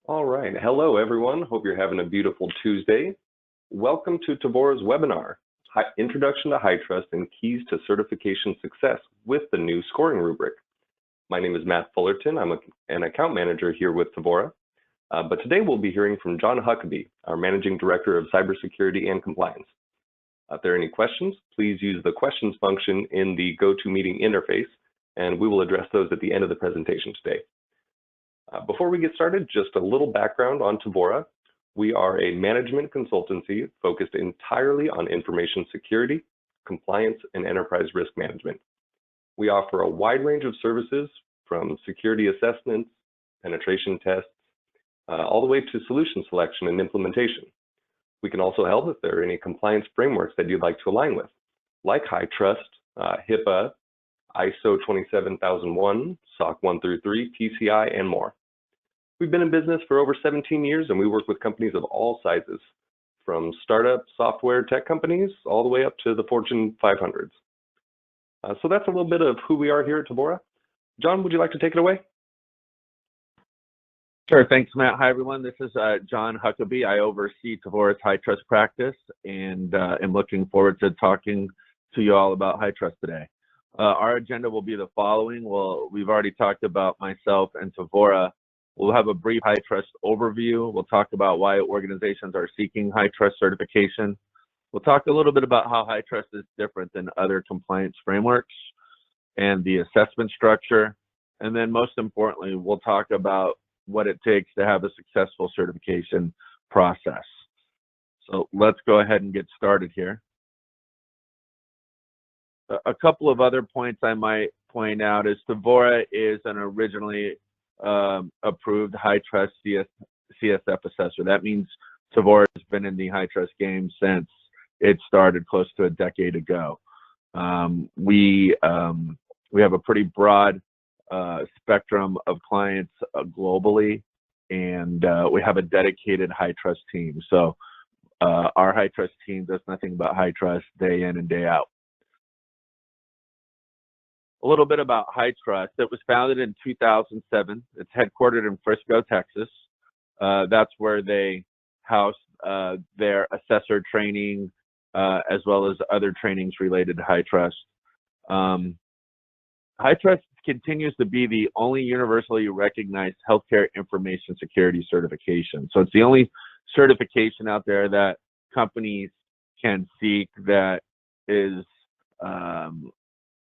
All right. Hello, everyone. Hope you're having a beautiful Tuesday. Welcome to Tevora's webinar, Introduction to HITRUST and Keys to Certification Success with the new scoring rubric. My name is Matt Fullerton. I'm an account manager here with Tevora. But today we'll be hearing from John Huckabee, our Managing Director of Cybersecurity and Compliance. If there are any questions, please use the questions function in the GoToMeeting interface, and we will address those at the end of the presentation today. Before we get started, just a little background on Tevora. We are a management consultancy focused entirely on information security, compliance, and enterprise risk management. We offer a wide range of services from security assessments, penetration tests, all the way to solution selection and implementation. We can also help if there are any compliance frameworks that you'd like to align with, like HITRUST, HIPAA, ISO 27001, SOC 1 through 3, PCI, and more. We've been in business for over 17 years, and we work with companies of all sizes, from startup software tech companies all the way up to the Fortune 500s. So that's a little bit of who we are here at Tevora. John, would you like to take it away? Sure, thanks, Matt. Hi, everyone. This is John Huckabee. I oversee Tevora's HITRUST practice, and am looking forward to talking to you all about HITRUST today. Our agenda will be the following. Well, we've already talked about myself and Tevora. We'll have a brief HITRUST overview. We'll talk about why organizations are seeking HITRUST certification. We'll talk a little bit about how HITRUST is different than other compliance frameworks and the assessment structure. And then most importantly, we'll talk about what it takes to have a successful certification process. So let's go ahead and get started here. A couple of other points I might point out is Tevora is an originally approved HITRUST CSF assessor. That means Tevora has been in the HITRUST game since it started close to a decade ago. We have a pretty broad spectrum of clients globally, and we have a dedicated HITRUST team. So our HITRUST team does nothing but HITRUST day in and day out. A little bit about HITRUST. It was founded in 2007. It's headquartered in Frisco, Texas. That's where they house their assessor training, as well as other trainings related to HITRUST. HITRUST continues to be the only universally recognized healthcare information security certification. So it's the only certification out there that companies can seek that is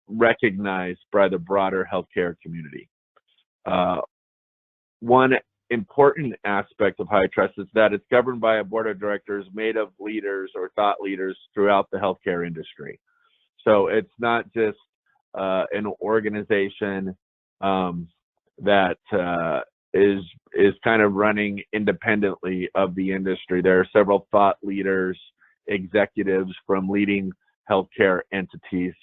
recognized by the broader healthcare community. One important aspect of HITRUST is that it's governed by a board of directors made of leaders or thought leaders throughout the healthcare industry. So it's not just an organization that is kind of running independently of the industry. There are several thought leaders, executives from leading healthcare entities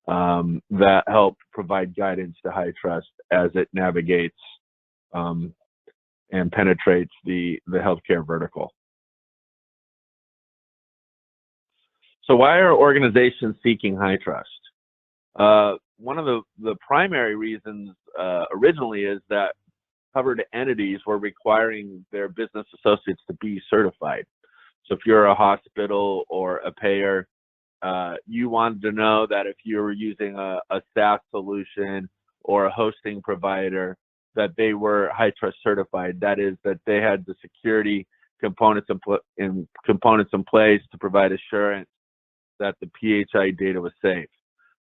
that help provide guidance to HITRUST as it navigates and penetrates the healthcare vertical. So why are organizations seeking HITRUST? One of the primary reasons originally is that covered entities were requiring their business associates to be certified. So if you're a hospital or a payer, you wanted to know that if you were using a SaaS solution or a hosting provider, that they were HITRUST certified. That is, that they had the security components in place to provide assurance that the PHI data was safe.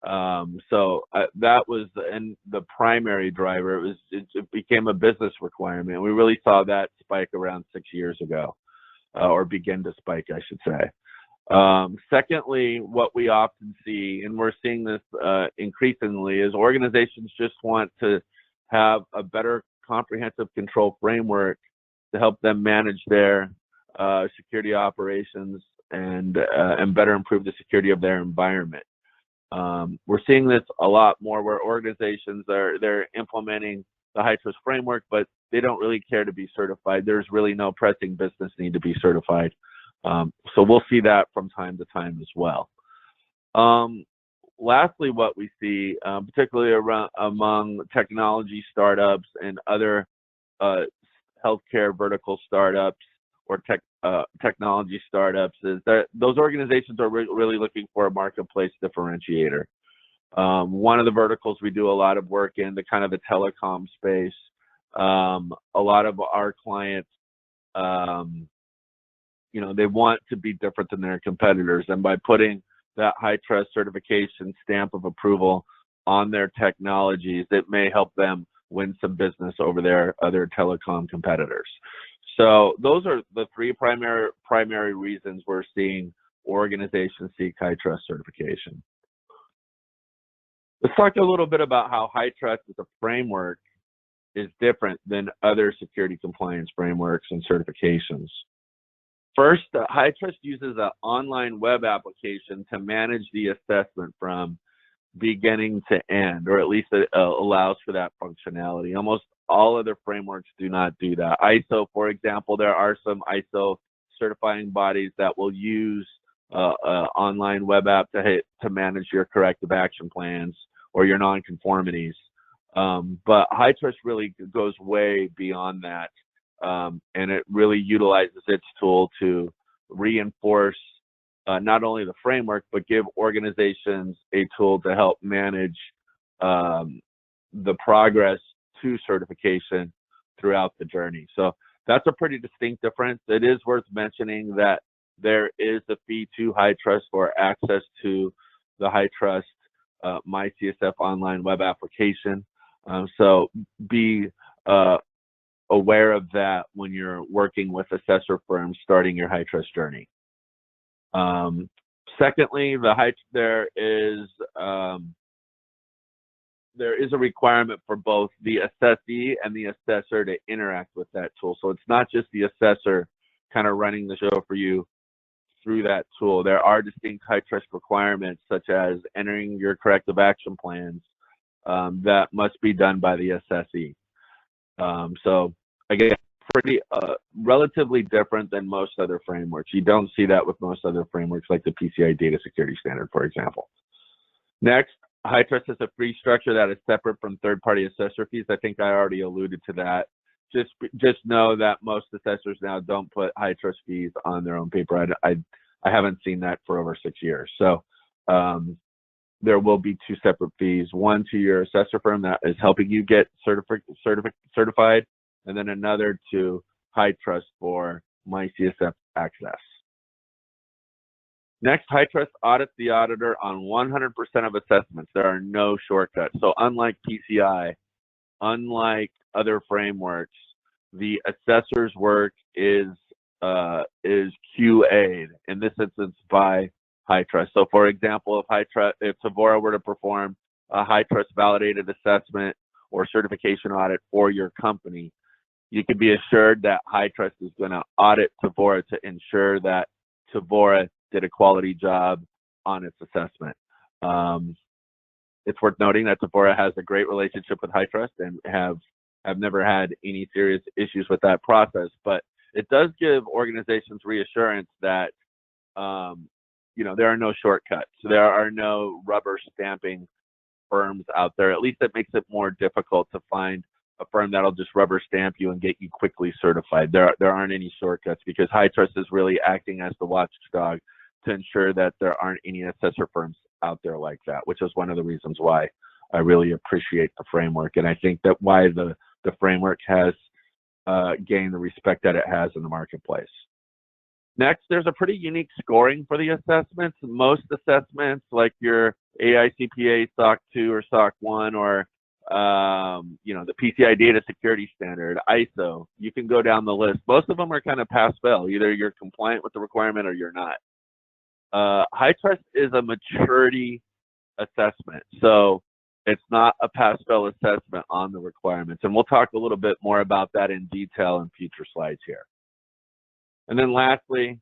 So that was the primary driver. It became a business requirement. We really saw that spike around 6 years ago, or begin to spike, I should say. Secondly, what we often see, and we're seeing this increasingly, is organizations just want to have a better comprehensive control framework to help them manage their security operations and better improve the security of their environment. We're seeing this a lot more where organizations they're implementing the HITRUST framework, but they don't really care to be certified. There's really no pressing business need to be certified. So we'll see that from time to time as well. Lastly, what we see, particularly among technology startups and other healthcare vertical startups or technology startups is that those organizations are really looking for a marketplace differentiator. One of the verticals we do a lot of work in, the kind of the telecom space, a lot of our clients, they want to be different than their competitors. And by putting that HITRUST certification stamp of approval on their technologies, it may help them win some business over their other telecom competitors. So those are the three primary reasons we're seeing organizations seek HITRUST certification. Let's talk a little bit about how HITRUST as a framework is different than other security compliance frameworks and certifications. First, HITRUST uses an online web application to manage the assessment from beginning to end, or at least it allows for that functionality. Almost all other frameworks do not do that. ISO, for example, there are some ISO certifying bodies that will use online web app to manage your corrective action plans or your nonconformities. But HITRUST really goes way beyond that, and it really utilizes its tool to reinforce not only the framework, but give organizations a tool to help manage the progress to certification throughout the journey. So that's a pretty distinct difference. It is worth mentioning that there is a fee to HITRUST for access to the HITRUST MyCSF online web application. So be aware of that when you're working with assessor firms starting your HITRUST journey. Secondly, there is a requirement for both the assessee and the assessor to interact with that tool. So it's not just the assessor kind of running the show for you through that tool. There are distinct HITRUST requirements, such as entering your corrective action plans that must be done by the assessee. So again, pretty relatively different than most other frameworks. You don't see that with most other frameworks like the PCI Data Security Standard, for example. Next, HITRUST is a free structure that is separate from third-party assessor fees. I think I already alluded to that. Just know that most assessors now don't put HITRUST fees on their own paper. I haven't seen that for over 6 years. So there will be two separate fees, one to your assessor firm that is helping you get certified, and then another to HITRUST for MyCSF access. Next, HITRUST audits the auditor on 100% of assessments. There are no shortcuts. So unlike PCI, unlike other frameworks, the assessor's work is QA'd, in this instance by HITRUST. So for example, if Tevora were to perform a HITRUST validated assessment or certification audit for your company, you can be assured that HITRUST is going to audit Tevora to ensure that Tevora did a quality job on its assessment. It's worth noting that Tevora has a great relationship with HITRUST and have never had any serious issues with that process. But it does give organizations reassurance that there are no shortcuts. There are no rubber stamping firms out there. At least it makes it more difficult to find a firm that'll just rubber stamp you and get you quickly certified. There aren't any shortcuts because HITRUST is really acting as the watchdog to ensure that there aren't any assessor firms out there like that, which is one of the reasons why I really appreciate the framework. And I think that why the framework has gained the respect that it has in the marketplace. Next, there's a pretty unique scoring for the assessments. Most assessments, like your AICPA SOC 2 or SOC 1 or the PCI Data Security Standard, ISO, you can go down the list. Most of them are kind of pass-fail. Either you're compliant with the requirement or you're not. HITRUST is a maturity assessment, so it's not a pass-fail assessment on the requirements. And we'll talk a little bit more about that in detail in future slides here. And then lastly,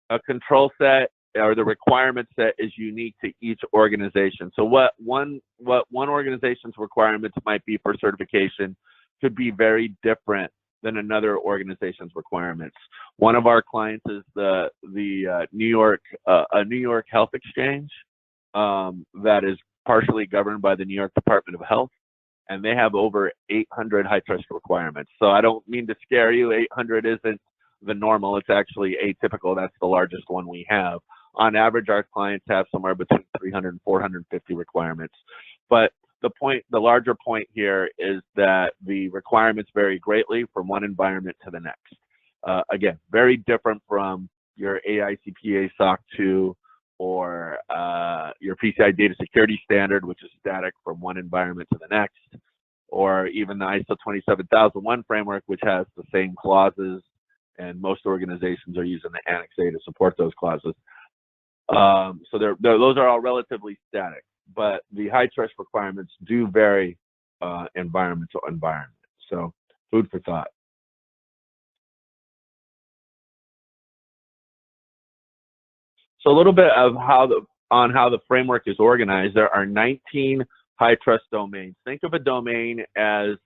a control set or the requirement set is unique to each organization. So what one organization's requirements might be for certification could be very different than another organization's requirements. One of our clients is the New York Health Exchange that is partially governed by the New York Department of Health. and they have over 800 HITRUST requirements. So I don't mean to scare you. 800 isn't the normal. It's actually atypical. That's the largest one we have. On average, our clients have somewhere between 300 and 450 requirements. But the larger point here is that the requirements vary greatly from one environment to the next. Again, very different from your AICPA SOC 2 or your PCI data security standard, which is static from one environment to the next, or even the ISO 27001 framework, which has the same clauses, and most organizations are using the Annex A to support those clauses. So those are all relatively static, but the HITRUST requirements do vary environment to environment. So food for thought. So a little bit of how the framework is organized. There are 19 HITRUST domains. Think of a domain as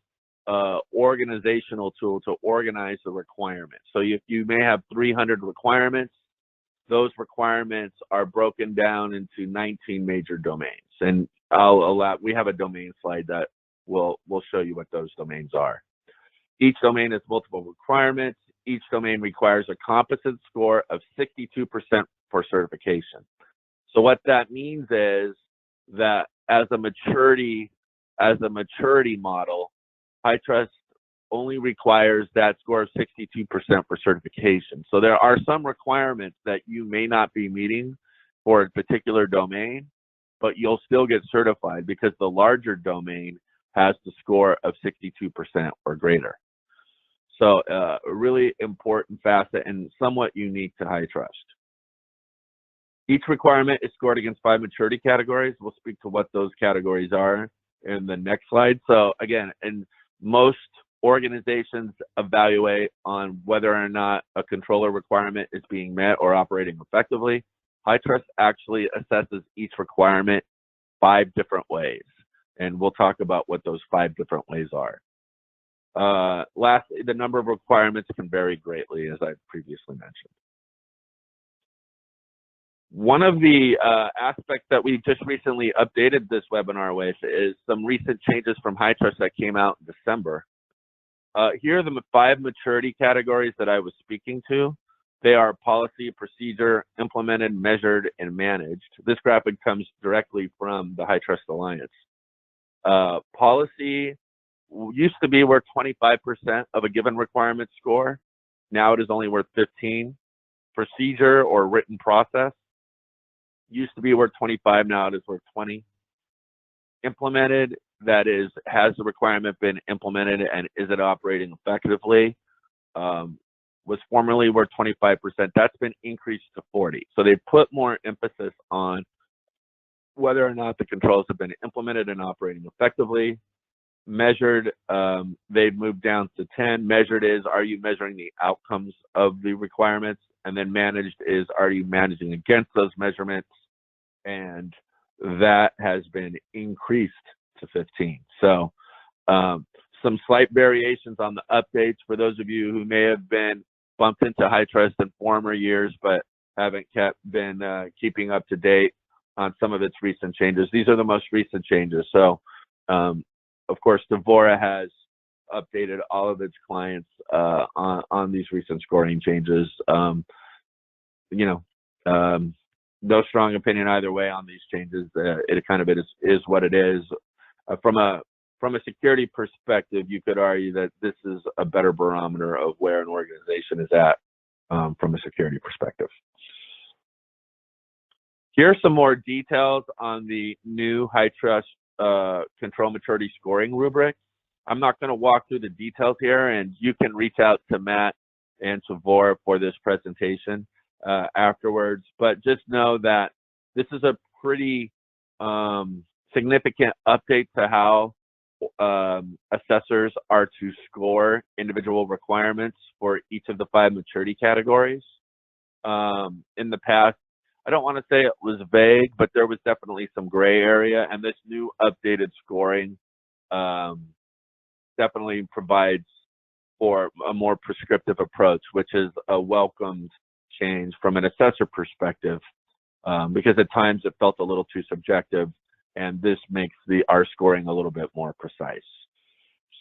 an organizational tool to organize the requirements. So you may have 300 requirements. Those requirements are broken down into 19 major domains. And we have a domain slide that will show you what those domains are. Each domain has multiple requirements. Each domain requires a composite score of 62% for certification. So what that means is that as a maturity model, HITRUST only requires that score of 62% for certification. So there are some requirements that you may not be meeting for a particular domain, but you'll still get certified because the larger domain has the score of 62% or greater. So a really important facet and somewhat unique to HITRUST. Each requirement is scored against 5 maturity categories. We'll speak to what those categories are in the next slide. So again, in most organizations evaluate on whether or not a controller requirement is being met or operating effectively. HITRUST actually assesses each requirement 5 different ways, and we'll talk about what those 5 different ways are. Lastly, the number of requirements can vary greatly, as I previously mentioned. One of the aspects that we just recently updated this webinar with is some recent changes from HITRUST that came out in December. Here are the 5 maturity categories that I was speaking to. They are policy, procedure, implemented, measured, and managed. This graphic comes directly from the HITRUST Alliance. Policy used to be worth 25% of a given requirement score. Now it is only worth 15. Procedure or written process used to be worth 25, now it is worth 20. Implemented, that is, has the requirement been implemented and is it operating effectively, was formerly worth 25%. That's been increased to 40. So they put more emphasis on whether or not the controls have been implemented and operating effectively. Measured, they've moved down to 10. Measured is, are you measuring the outcomes of the requirements? And then managed is, are you managing against those measurements? And that has been increased to 15. So some slight variations on the updates for those of you who may have been bumped into HITRUST in former years, but haven't been keeping up to date on some of its recent changes. These are the most recent changes. So of course, Tevora has updated all of its clients on these recent scoring changes. No strong opinion either way on these changes. It kind of is what it is. From a security perspective, you could argue that this is a better barometer of where an organization is at from a security perspective. Here are some more details on the new HITRUST control maturity scoring rubric. I'm not going to walk through the details here, and you can reach out to Matt and Tevora for this presentation afterwards, but just know that this is a pretty significant update to how assessors are to score individual requirements for each of the 5 maturity categories. In the past, I don't want to say it was vague, but there was definitely some gray area, and this new updated scoring definitely provides for a more prescriptive approach, which is a welcomed change from an assessor perspective, because at times it felt a little too subjective and this makes our scoring a little bit more precise.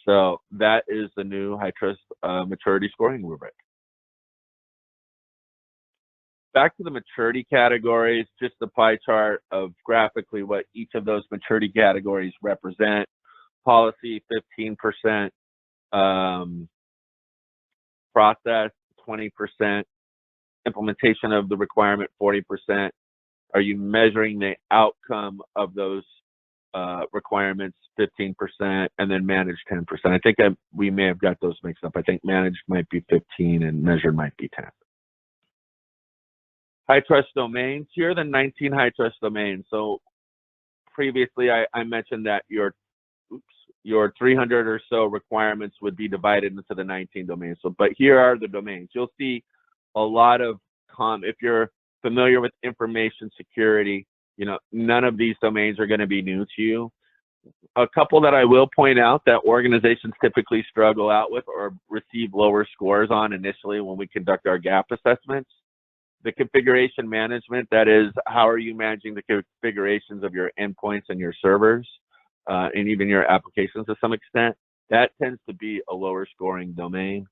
So that is the new HITRUST maturity scoring rubric. Back to the maturity categories, just the pie chart of graphically what each of those maturity categories represent. Policy, 15%, process, 20%, implementation of the requirement, 40%. Are you measuring the outcome of those requirements, 15%, and then managed, 10%? I think we may have got those mixed up. I think managed might be 15 and measured might be 10. HITRUST domains. Here are the 19 HITRUST domains. So previously I mentioned that your 300 or so requirements would be divided into the 19 domains. So, but here are the domains. You'll see a lot of if you're familiar with information security, you know, none of these domains are going to be new to you. A couple that I will point out that organizations typically struggle out with or receive lower scores on initially when we conduct our gap assessments. The configuration management, that is, how are you managing the configurations of your endpoints and your servers, and even your applications to some extent, that tends to be a lower scoring domain.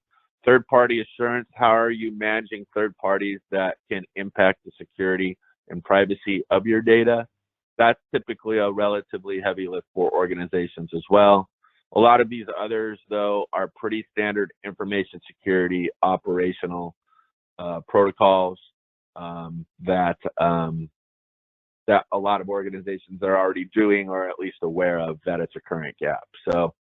Third-party assurance, how are you managing third parties that can impact the security and privacy of your data? That's typically a relatively heavy lift for organizations as well. A lot of these others, though, are pretty standard information security operational protocols that a lot of organizations are already doing or at least aware of that it's a current gap. So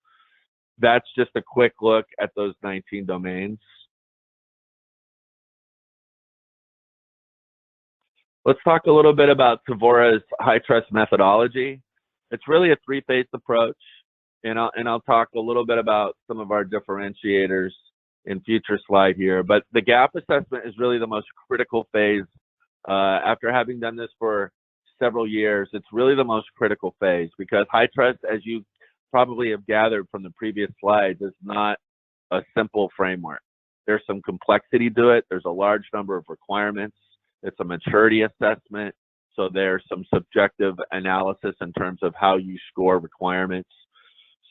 that's just a quick look at those 19 domains. Let's talk a little bit about Tevora's HITRUST methodology. It's really a three-phase approach, and I'll talk a little bit about some of our differentiators in future slide here. But the gap assessment is really the most critical phase. After having done this for several years, it's really the most critical phase because HITRUST, as you probably have gathered from the previous slides, is not a simple framework. There's some complexity to it. There's a large number of requirements. It's a maturity assessment. So there's some subjective analysis in terms of how you score requirements.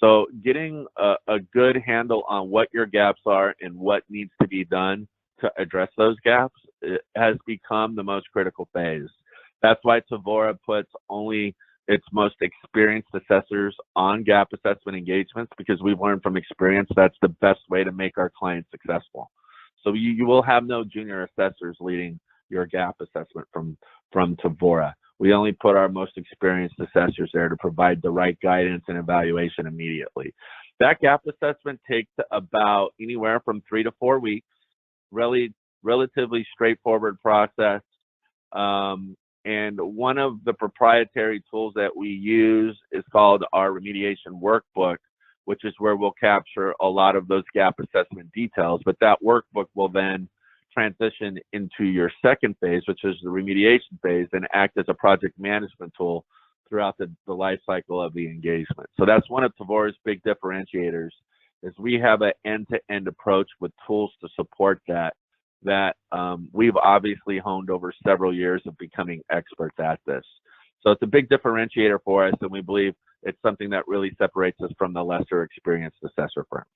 So getting a good handle on what your gaps are and what needs to be done to address those gaps has become the most critical phase. That's why Tevora puts only its most experienced assessors on gap assessment engagements, because we've learned from experience that's the best way to make our clients successful. So you will have no junior assessors leading your gap assessment from Tevora. We only put our most experienced assessors there to provide the right guidance and evaluation immediately. That gap assessment takes about anywhere from 3 to 4 weeks, really relatively straightforward process. And one of the proprietary tools that we use is called our remediation workbook, which is where we'll capture a lot of those gap assessment details. But that workbook will then transition into your second phase, which is the remediation phase, and act as a project management tool throughout the life cycle of the engagement. So that's one of Tevora's big differentiators, is we have an end-to-end approach with tools to support that we've obviously honed over several years of becoming experts at this. So it's a big differentiator for us, and we believe it's something that really separates us from the lesser experienced assessor firms.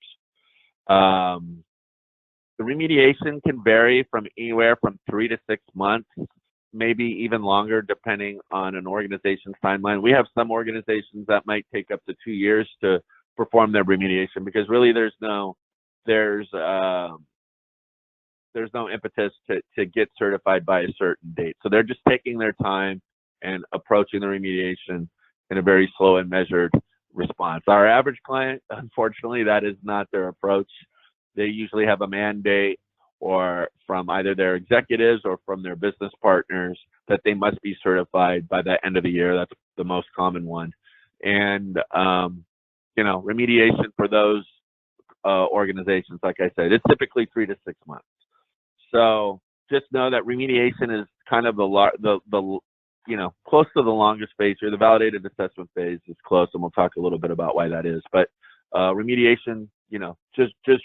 The remediation can vary from anywhere from 3 to 6 months, maybe even longer, depending on an organization's timeline. We have some organizations that might take up to 2 years to perform their remediation, because really there's no impetus to get certified by a certain date. So they're just taking their time and approaching the remediation in a very slow and measured response. Our average client, unfortunately, that is not their approach. They usually have a mandate, or from either their executives or from their business partners, that they must be certified by the end of the year. That's the most common one. And, remediation for those organizations, like I said, it's typically 3 to 6 months. So just know that remediation is kind of close to the longest phase here. The validated assessment phase is close, and we'll talk a little bit about why that is. But remediation, just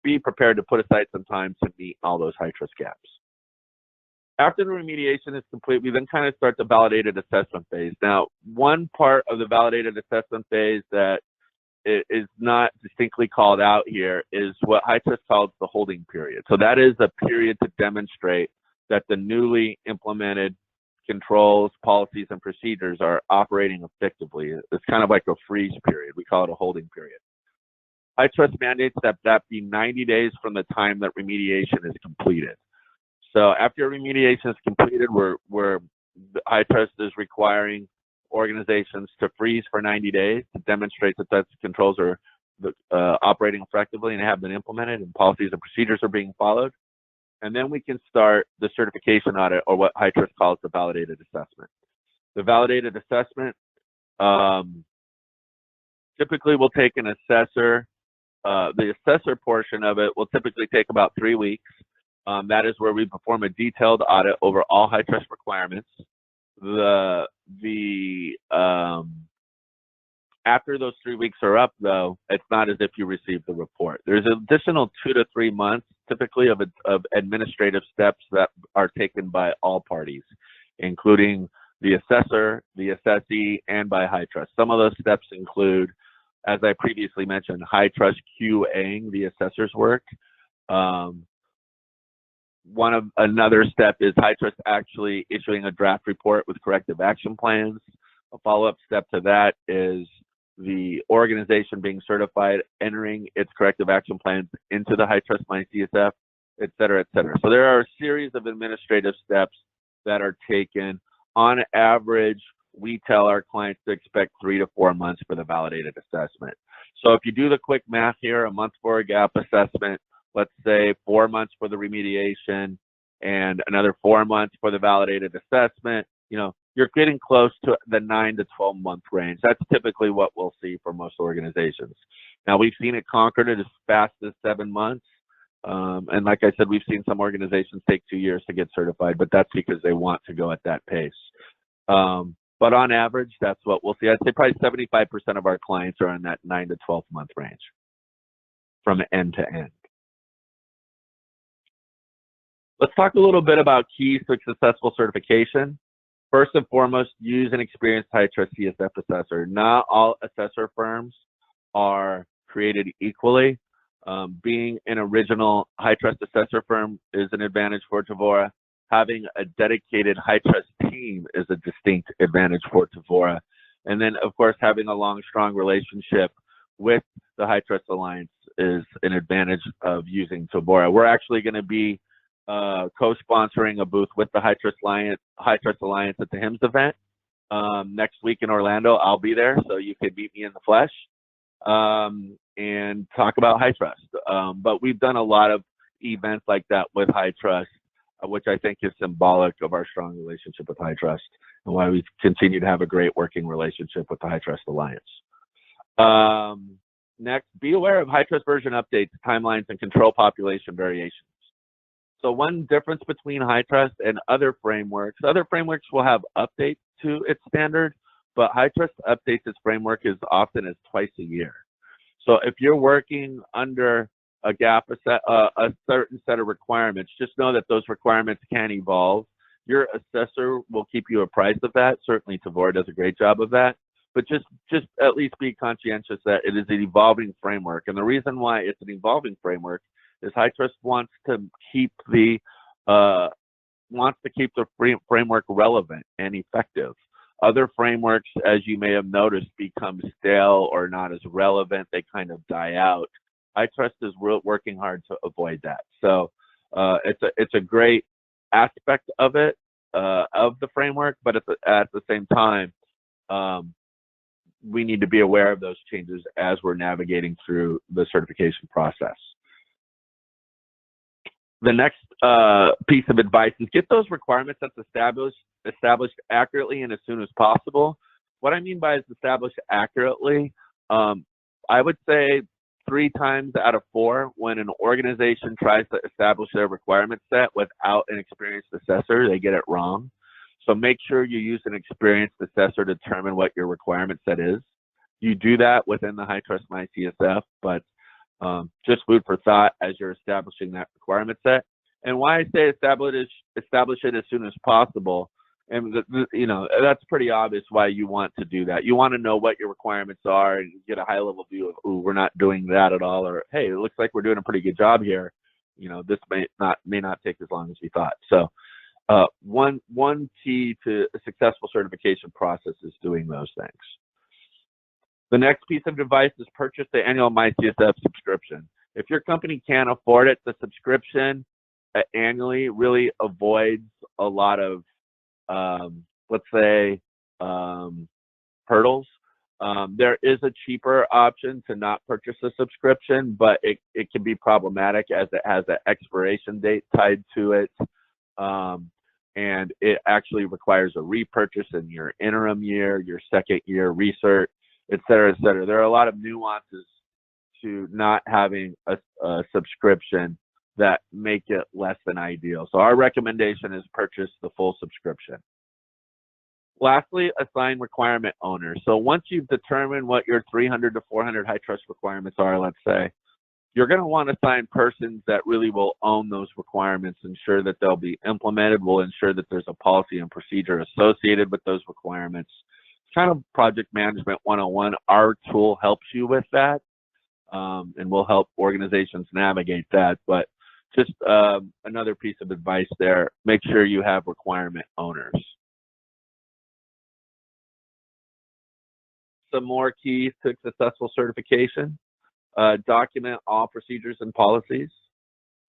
be prepared to put aside some time to meet all those HITRUST gaps. After the remediation is complete, we then kind of start the validated assessment phase. Now, one part of the validated assessment phase that is not distinctly called out here is what HITRUST calls the holding period. So that is a period to demonstrate that the newly implemented controls, policies, and procedures are operating effectively. It's kind of like a freeze period. We call it a holding period. HITRUST mandates that that be 90 days from the time that remediation is completed. So after remediation is completed, HITRUST is requiring organizations to freeze for 90 days to demonstrate that those controls are operating effectively and have been implemented and policies and procedures are being followed. And then we can start the certification audit, or what HITRUST calls the validated assessment. The validated assessment typically will take an assessor. The assessor portion of it will typically take about 3 weeks. That is where we perform a detailed audit over all HITRUST requirements. After those 3 weeks are up, though, it's not as if you received the report. There's an additional 2 to 3 months, typically, of administrative steps that are taken by all parties, including the assessor, the assessee, and by HITRUST. Some of those steps include, as I previously mentioned, HITRUST QAing the assessor's work. Another step is HITRUST actually issuing a draft report with corrective action plans. A follow-up step to that is the organization being certified, entering its corrective action plans into the HITRUST MyCSF, et cetera, et cetera. So there are a series of administrative steps that are taken. On average, we tell our clients to expect 3 to 4 months for the validated assessment. So if you do the quick math here, a month for a gap assessment, let's say 4 months for the remediation and another 4 months for the validated assessment, you're getting close to the 9 to 12 month range. That's typically what we'll see for most organizations. Now, we've seen it conquered as fast as 7 months. And like I said, we've seen some organizations take 2 years to get certified, but that's because they want to go at that pace. But on average, that's what we'll see. I'd say probably 75% of our clients are in that 9 to 12 month range from end to end. Let's talk a little bit about keys to successful certification. First and foremost, use an experienced HITRUST CSF assessor. Not all assessor firms are created equally. Being an original HITRUST assessor firm is an advantage for Tevora. Having a dedicated HITRUST team is a distinct advantage for Tevora. And then, of course, having a long, strong relationship with the HITRUST Alliance is an advantage of using Tevora. We're actually going to be co-sponsoring a booth with the HITRUST Alliance at the HIMSS event next week in Orlando. I'll be there, so you can meet me in the flesh and talk about HITRUST. But we've done a lot of events like that with HITRUST, which I think is symbolic of our strong relationship with HITRUST and why we continue to have a great working relationship with the HITRUST Alliance. Next, be aware of HITRUST version updates, timelines, and control population variations. So one difference between HITRUST and other frameworks will have updates to its standard, but HITRUST updates its framework as often as twice a year. So if you're working under a gap, a certain set of requirements, just know that those requirements can evolve. Your assessor will keep you apprised of that. Certainly Tevora does a great job of that, but just at least be conscientious that it is an evolving framework. And the reason why it's an evolving framework is HITRUST wants to keep the framework relevant and effective. Other frameworks, as you may have noticed, become stale or not as relevant. They kind of die out. HITRUST is working hard to avoid that. So it's a great aspect of it, of the framework, but at the same time, we need to be aware of those changes as we're navigating through the certification process. The next piece of advice is get those requirements that's established accurately and as soon as possible. What I mean by established accurately, I would say 3 times out of 4, when an organization tries to establish their requirement set without an experienced assessor, they get it wrong. So make sure you use an experienced assessor to determine what your requirement set is. You do that within the HITRUST MyCSF, but just food for thought as you're establishing that requirement set. And why I say establish it as soon as possible, and you know, that's pretty obvious why you want to do that. You want to know what your requirements are and get a high level view of, ooh, we're not doing that at all, or hey, it looks like we're doing a pretty good job here. You know, this may not take as long as we thought. So one key to a successful certification process is doing those things. The next piece of advice is purchase the annual MyCSF subscription. If your company can't afford it, the subscription annually really avoids a lot of, let's say, hurdles. There is a cheaper option to not purchase a subscription, but it can be problematic as it has an expiration date tied to it. And it actually requires a repurchase in your interim year, your second year research, et cetera, et cetera. There are a lot of nuances to not having a subscription that make it less than ideal. So our recommendation is purchase the full subscription. Lastly, assign requirement owners. So once you've determined what your 300 to 400 HITRUST requirements are, let's say, you're going to want to assign persons that really will own those requirements, ensure that they'll be implemented, will ensure that there's a policy and procedure associated with those requirements. It's kind of project management 101. Our tool helps you with that, and will help organizations navigate that. But just another piece of advice there, make sure you have requirement owners. Some more keys to successful certification. Document all procedures and policies.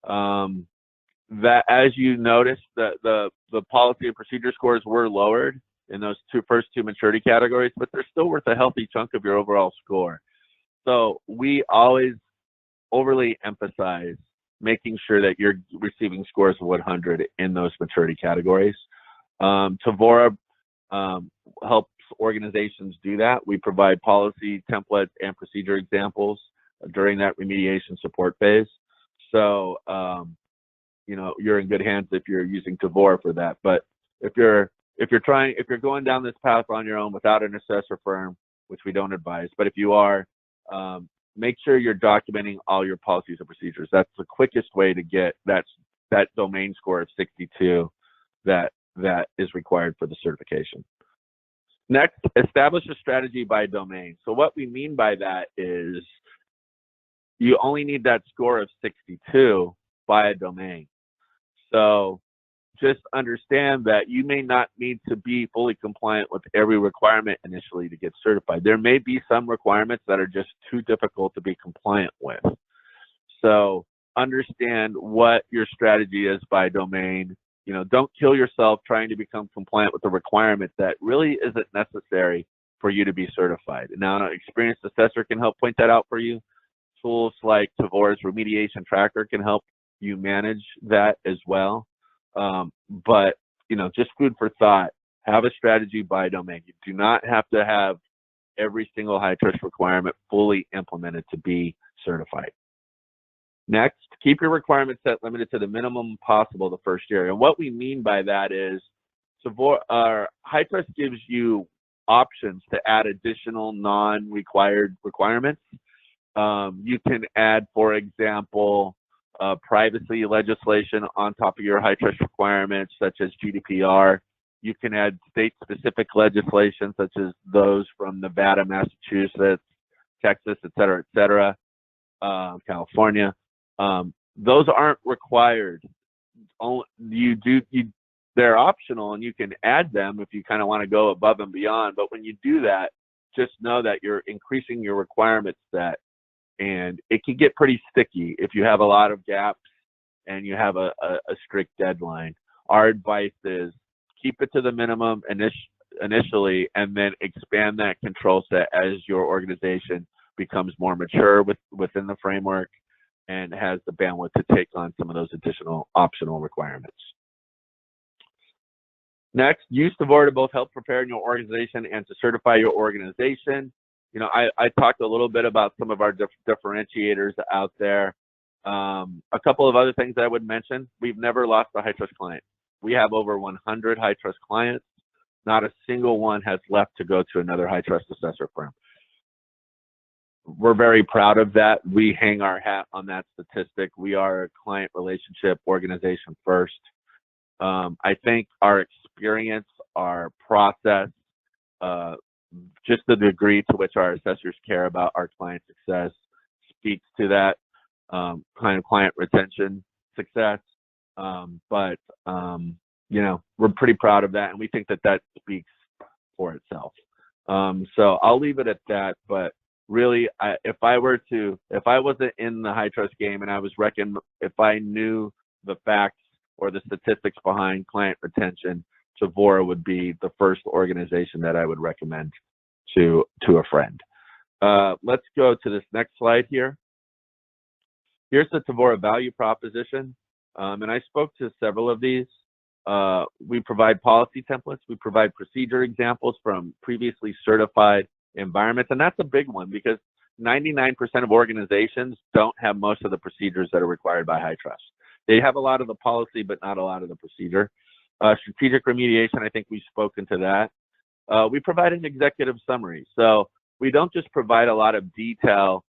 That, as you noticed, the policy and procedure scores were lowered in those first two maturity categories, but they're still worth a healthy chunk of your overall score. So we always overly emphasize making sure that you're receiving scores of 100 in those maturity categories. Tevora helps organizations do that. We provide policy, templates, and procedure examples during that remediation support phase. So, you know, you're in good hands if you're using Tevora for that. But if you're going down this path on your own without an assessor firm, which we don't advise, but if you are, make sure you're documenting all your policies and procedures. That's the quickest way to get that domain score of 62 that is required for the certification. Next, establish a strategy by domain. So what we mean by that is you only need that score of 62 by a domain. So just understand that you may not need to be fully compliant with every requirement initially to get certified. There may be some requirements that are just too difficult to be compliant with. So understand what your strategy is by domain. You know, don't kill yourself trying to become compliant with a requirement that really isn't necessary for you to be certified. Now, an experienced assessor can help point that out for you. Tools like Tevora's remediation tracker can help you manage that as well. But, you know, just food for thought, have a strategy by domain. You do not have to have every single HITRUST requirement fully implemented to be certified. Next, keep your requirement set limited to the minimum possible the first year. And what we mean by that is HITRUST gives you options to add additional non-required requirements. You can add, for example, privacy legislation on top of your HITRUST requirements, such as GDPR. You can add state-specific legislation, such as those from Nevada, Massachusetts, Texas, et cetera, California. Those aren't required. They're optional, and you can add them if you kind of want to go above and beyond. But when you do that, just know that you're increasing your requirement set, and it can get pretty sticky if you have a lot of gaps and you have a strict deadline. Our advice is keep it to the minimum initially, and then expand that control set as your organization becomes more mature within the framework and has the bandwidth to take on some of those additional optional requirements. Next, use Tevora to both help prepare your organization and to certify your organization. You know, I talked a little bit about some of our differentiators out there. A couple of other things I would mention: we've never lost a HITRUST client. We have over 100 HITRUST clients. Not a single one has left to go to another HITRUST assessor firm. we're very proud of that. We hang our hat on that statistic. We are a client relationship organization first. I think our experience, our process, just the degree to which our assessors care about our client success speaks to that client retention success. You know, we're pretty proud of that, and we think that that speaks for itself. So I'll leave it at that. But really, if I wasn't in the HITRUST game and if I knew the facts or the statistics behind client retention, Tevora would be the first organization that I would recommend to a friend. Let's go to this next slide here. Here's the Tevora value proposition. And I spoke to several of these. We provide policy templates. We provide procedure examples from previously certified environments. And that's a big one because 99% of organizations don't have most of the procedures that are required by HITRUST. They have a lot of the policy, but not a lot of the procedure. Strategic remediation, I think we've spoken to that. We provide an executive summary. So we don't just provide a lot of detail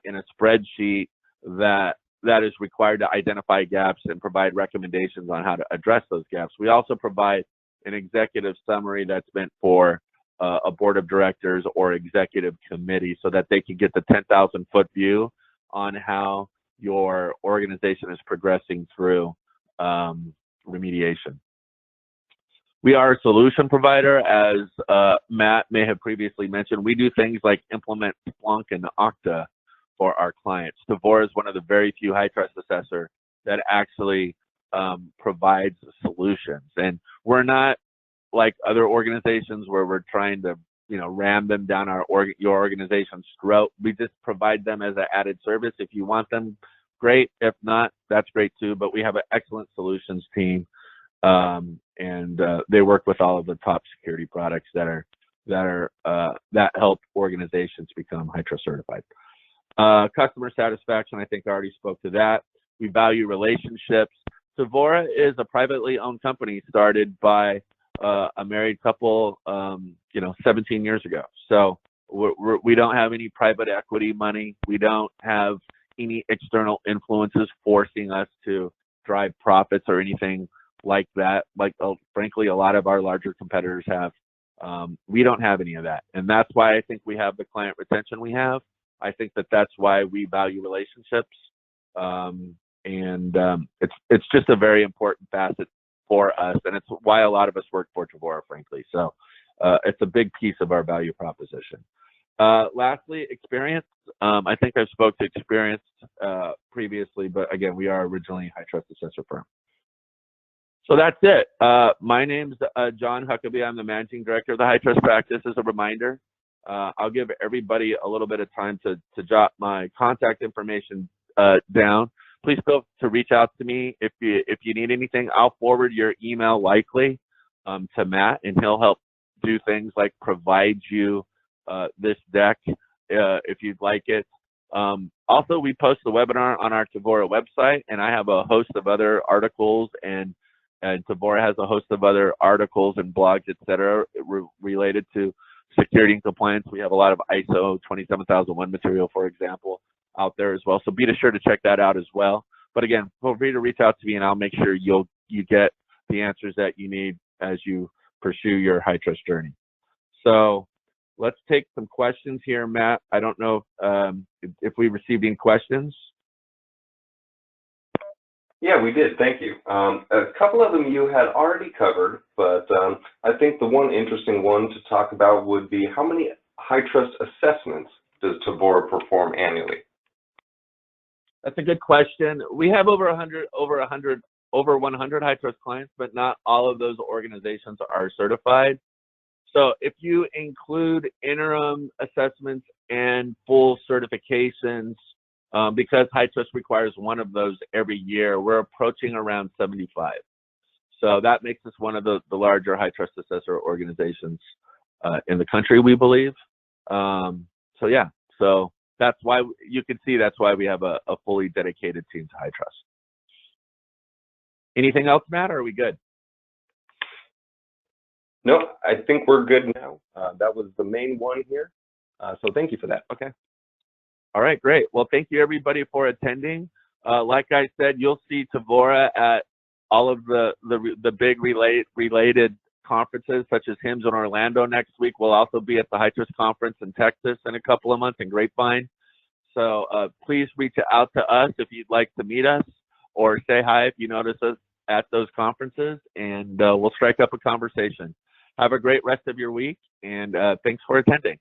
in a spreadsheet that is required to identify gaps and provide recommendations on how to address those gaps. We also provide an executive summary that's meant for a board of directors or executive committee so that they can get the 10,000-foot view on how your organization is progressing through remediation. We are a solution provider, as Matt may have previously mentioned. We do things like implement Splunk and Okta for our clients. Tevora is one of the very few HITRUST assessor that actually provides solutions. And we're not like other organizations where we're trying to, you know, ram them down your organization's throat. We just provide them as an added service. If you want them, great. If not, that's great too. But we have an excellent solutions team, and they work with all of the top security products that help organizations become HITRUST certified. Customer satisfaction, I think I already spoke to that. We value relationships. Tevora is a privately owned company started by a married couple, 17 years ago. So we don't have any private equity money. We don't have any external influences forcing us to drive profits or anything like that. Like, frankly, a lot of our larger competitors have. We don't have any of that. And that's why I think we have the client retention we have. I think that that's why we value relationships. It's just a very important facet for us. And it's why a lot of us work for Tevora, frankly. So it's a big piece of our value proposition. Lastly, experience. I think I spoke to experience previously, but again, we are originally a HITRUST assessor firm. So that's it. My name's John Huckabee. I'm the managing director of the HITRUST practice. As a reminder, I'll give everybody a little bit of time to jot my contact information down. Please feel free to reach out to me if you need anything. I'll forward your email likely to Matt, and he'll help do things like provide you this deck if you'd like it. Also, we post the webinar on our Tevora website, and I have a host of other articles, and Tevora has a host of other articles and blogs, etc., related to security and compliance. We have a lot of ISO 27001 material, for example, out there as well. So be sure to check that out as well. But again, feel free to reach out to me, and I'll make sure you get the answers that you need as you pursue your HITRUST journey. So let's take some questions here, Matt. I don't know if we received any questions. Yeah, we did. Thank you. A couple of them you had already covered, but I think the one interesting one to talk about would be how many HITRUST assessments does Tevora perform annually? That's a good question. We have over 100 HITRUST clients, but not all of those organizations are certified. So if you include interim assessments and full certifications, because HITRUST requires one of those every year, we're approaching around 75. So that makes us one of the larger HITRUST assessor organizations in the country, we believe. So yeah, so that's why you can see that's why we have a fully dedicated team to HITRUST. Anything else, Matt, or are we good? No, I think we're good now. That was the main one here. So thank you for that. Okay. All right, great. Well, thank you everybody for attending. Like I said, you'll see Tevora at all of the big related conferences, such as HIMSS in Orlando next week. We'll also be at the HITRUST conference in Texas in a couple of months in Grapevine. So please reach out to us if you'd like to meet us, or say hi if you notice us at those conferences, and we'll strike up a conversation. Have a great rest of your week, and thanks for attending.